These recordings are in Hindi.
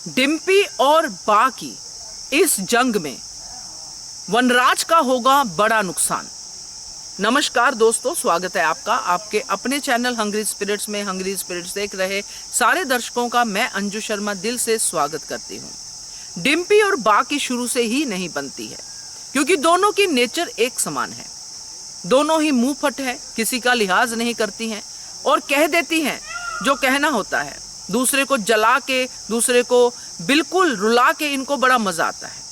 डिम्पी और बा की इस जंग में वनराज का होगा बड़ा नुकसान। नमस्कार दोस्तों, स्वागत है आपका आपके अपने चैनल हंग्री स्पिरिट्स में। हंग्री स्पिरिट्स देख रहे सारे दर्शकों का मैं अंजू शर्मा दिल से स्वागत करती हूँ। डिम्पी और बा की शुरू से ही नहीं बनती है, क्योंकि दोनों की नेचर एक समान है। दोनों ही मुंह फट है, किसी का लिहाज नहीं करती हैं और कह देती हैं जो कहना होता है। दूसरे को जला के, दूसरे को बिल्कुल रुला के इनको बड़ा मजा आता है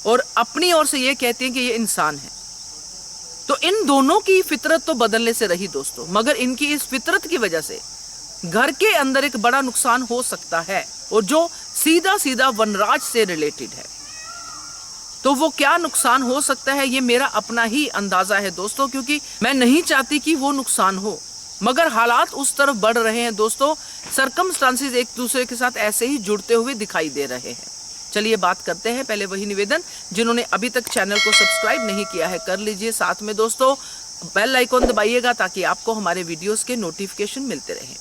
और अपनी ओर से ये कहती हैं कि ये इंसान है। तो इन दोनों की फितरत तो बदलने से रही दोस्तों, मगर इनकी इस फितरत की वजह से घर के अंदर एक बड़ा नुकसान हो सकता है, और जो सीधा सीधा वनराज से रिलेटेड है। तो वो क्या नुकसान हो सकता है, ये मेरा अपना ही अंदाजा है दोस्तों, क्योंकि मैं नहीं चाहती कि वो नुकसान हो, मगर हालात उस तरफ बढ़ रहे हैं दोस्तों। सरकमस्टांसेस एक दूसरे के साथ ऐसे ही जुड़ते हुए दिखाई दे रहे हैं। चलिए बात करते हैं। पहले वही निवेदन, जिन्होंने अभी तक चैनल को सब्सक्राइब नहीं किया है कर लीजिए। साथ में दोस्तों बेल आइकॉन दबाइएगा ताकि आपको हमारे वीडियोस के नोटिफिकेशन मिलते रहें।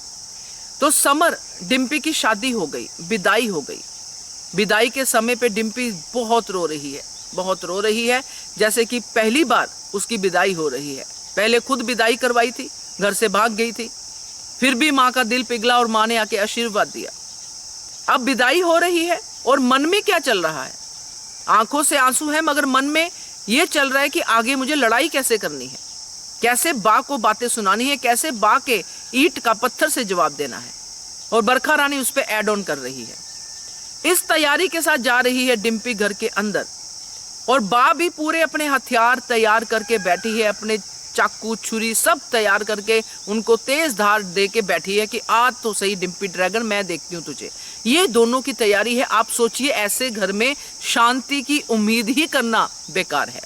तो समर डिम्पी की शादी हो गई, विदाई हो गई। विदाई के समय पे डिम्पी बहुत रो रही है, बहुत रो रही है, जैसे कि पहली बार उसकी विदाई हो रही है। पहले खुद विदाई करवाई थी, घर से भाग गई थी, फिर भी माँ का दिल पिघला और माँ ने आके आशीर्वाद दिया। अब विदाई हो रही है और मन में क्या चल रहा है? आंखों से आंसू है, मगर मन में ये चल रहा है कि आगे मुझे लड़ाई कैसे करनी है, कैसे बा को बातें सुनानी है, कैसे बा के ईंट का पत्थर से जवाब देना है। और बरखा रानी उस पर एड ऑन कर रही है। इस तैयारी के साथ जा रही है डिम्पी घर के अंदर, और बा भी पूरे अपने हथियार तैयार करके बैठी है, अपने चाकू छुरी सब तैयार करके उनको तेज धार दे के बैठी है कि आज तो सही डिम्पी ड्रैगन, मैं देखती हूँ तुझे। ये दोनों की तैयारी है। आप सोचिए, ऐसे घर में शांति की उम्मीद ही करना बेकार है।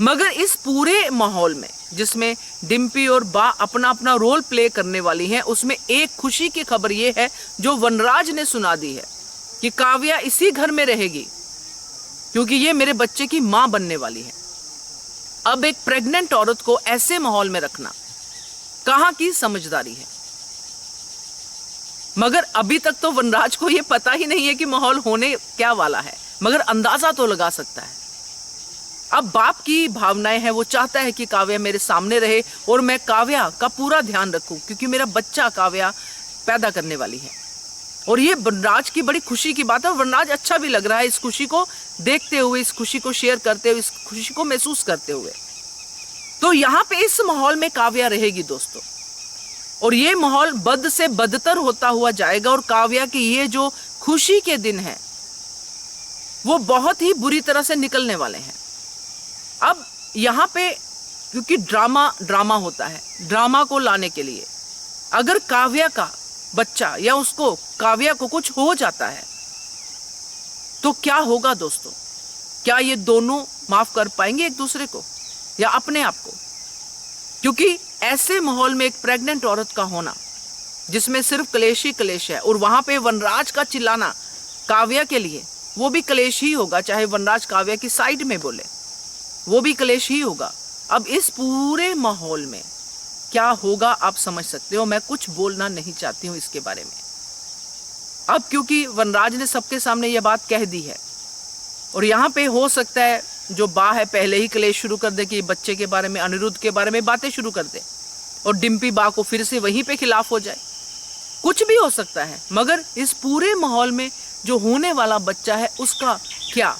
मगर इस पूरे माहौल में जिसमें डिम्पी और बा अपना अपना रोल प्ले करने वाली हैं, उसमें एक खुशी की खबर ये है जो वनराज ने सुना दी है कि काव्या इसी घर में रहेगी, क्योंकि ये मेरे बच्चे की मां बनने वाली है। अब एक प्रेग्नेंट औरत को ऐसे माहौल में रखना कहां की समझदारी है? मगर अभी तक तो वनराज को यह पता ही नहीं है कि माहौल होने क्या वाला है, मगर अंदाजा तो लगा सकता है। अब बाप की भावनाएं हैं, वो चाहता है कि काव्या मेरे सामने रहे और मैं काव्या का पूरा ध्यान रखूं, क्योंकि मेरा बच्चा काव्या पैदा करने वाली है। और ये वनराज की बड़ी खुशी की बात है। वनराज अच्छा भी लग रहा है इस खुशी को देखते हुए, इस खुशी को शेयर करते हुए, इस खुशी को महसूस करते हुए। तो यहाँ पे इस माहौल में काव्या रहेगी दोस्तों, और ये माहौल बद से बदतर होता हुआ जाएगा, और काव्या की ये जो खुशी के दिन है वो बहुत ही बुरी तरह से निकलने वाले हैं। अब यहाँ पे क्योंकि ड्रामा होता है, ड्रामा को लाने के लिए अगर काव्या का बच्चा या उसको काव्या को कुछ हो जाता है तो क्या होगा दोस्तों? क्या ये दोनों माफ कर पाएंगे एक दूसरे को या अपने आप को? क्योंकि ऐसे माहौल में एक प्रेग्नेंट औरत का होना जिसमें सिर्फ क्लेश ही क्लेश है, और वहां पे वनराज का चिल्लाना काव्या के लिए वो भी क्लेश ही होगा, चाहे वनराज काव्या की साइड में बोले वो भी क्लेश ही होगा। अब इस पूरे माहौल में क्या होगा आप समझ सकते हो। मैं कुछ बोलना नहीं चाहती हूं इसके बारे में अब, क्योंकि वनराज ने सबके सामने यह बात कह दी है, और यहाँ पे हो सकता है जो बा है पहले ही क्लेश शुरू कर दे कि बच्चे के बारे में, अनिरुद्ध के बारे में बातें शुरू कर दे, और डिम्पी बा को फिर से वहीं पे खिलाफ हो जाए। कुछ भी हो सकता है, मगर इस पूरे माहौल में जो होने वाला बच्चा है उसका क्या?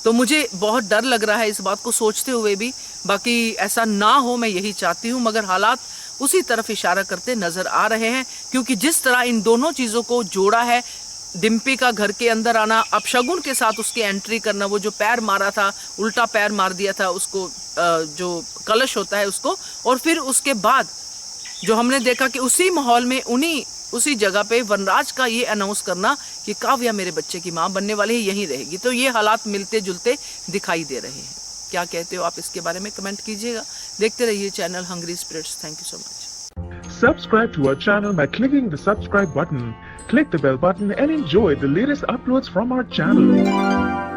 तो मुझे बहुत डर लग रहा है इस बात को सोचते हुए भी। बाकी ऐसा ना हो, मैं यही चाहती हूँ, मगर हालात उसी तरफ इशारा करते नजर आ रहे हैं, क्योंकि जिस तरह इन दोनों चीज़ों को जोड़ा है, डिम्पी का घर के अंदर आना, अपशगुन के साथ उसकी एंट्री करना, वो जो पैर मारा था, उल्टा पैर मार दिया था उसको, जो कलश होता है उसको, और फिर उसके बाद जो हमने देखा कि उसी माहौल में उसी जगह पे वनराज का ये अनाउंस करना कि काव्या मेरे बच्चे की मां बनने वाली है, यहीं रहेगी। तो ये हालात मिलते जुलते दिखाई दे रहे हैं। क्या कहते हो आप इसके बारे में कमेंट कीजिएगा। देखते रहिए channel hungry spirits. Thank you so much. Subscribe to our channel by clicking the subscribe button. Click the bell button and enjoy the latest uploads from our channel.